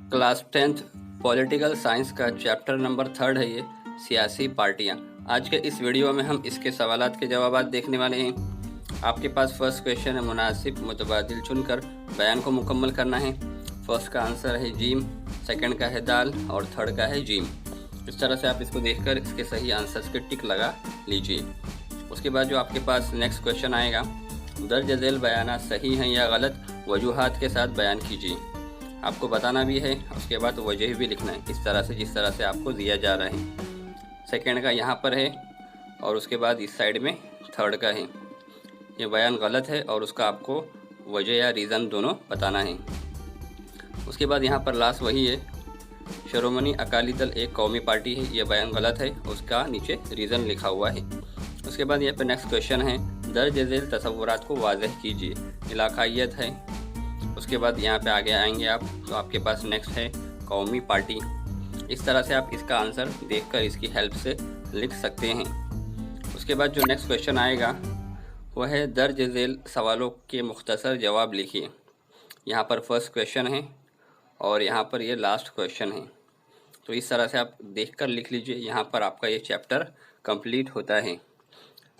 Class 10th political science का chapter number 3 है ये, सियासी पार्टियां। आज के इस वीडियो में हम इसके सवालात के जवाबात देखने वाले हैं। आपके पास फर्स्ट क्वेश्चन है, मुनासिब मुतबादिल चुनकर बयान को मुकम्मल करना है। फर्स्ट का आंसर है जीम, सेकंड का है दाल और थर्ड का है जीम। इस तरह से आप इसको देखकर इसके सही आंसर्स के टिक लगा लीजिए। उसके बाद जो आपके पास नेक्स्ट क्वेश्चन आएगा, दर्ज झेल बयान सही हैं या गलत, वजूहात के साथ बयान कीजिए। आपको बताना भी है, उसके बाद वजह भी लिखना है इस तरह से जिस तरह से आपको दिया जा रहा है। सेकंड का यहाँ पर है और उसके बाद इस साइड में थर्ड का है। ये बयान गलत है और उसका आपको वजह या रीज़न दोनों बताना है। उसके बाद यहाँ पर लास्ट वही है, शिरोमणि अकाली दल एक कौमी पार्टी है, ये बयान गलत है, उसका नीचे रीज़न लिखा हुआ है। उसके बाद यहाँ पर नेक्स्ट क्वेश्चन है, दर्ज झेल तसव्वुरात को वाज़ह कीजिए, इलाकायत है। उसके बाद यहाँ पे आगे आएंगे आप तो आपके पास नेक्स्ट है कौमी पार्टी। इस तरह से आप इसका आंसर देखकर इसकी हेल्प से लिख सकते हैं। उसके बाद जो नेक्स्ट क्वेश्चन आएगा वह है, दर्ज झेल सवालों के मुख्तसर जवाब लिखिए। यहाँ पर फर्स्ट क्वेश्चन है और यहाँ पर ये लास्ट क्वेश्चन है, तो इस तरह से आप देखकर लिख लीजिए। यहाँ पर आपका ये चैप्टर कंप्लीट होता है।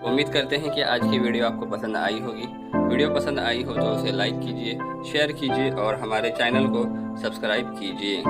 उम्मीद करते हैं कि आज की वीडियो आपको पसंद आई होगी। वीडियो पसंद आई हो तो उसे लाइक कीजिए, शेयर कीजिए और हमारे चैनल को सब्सक्राइब कीजिए।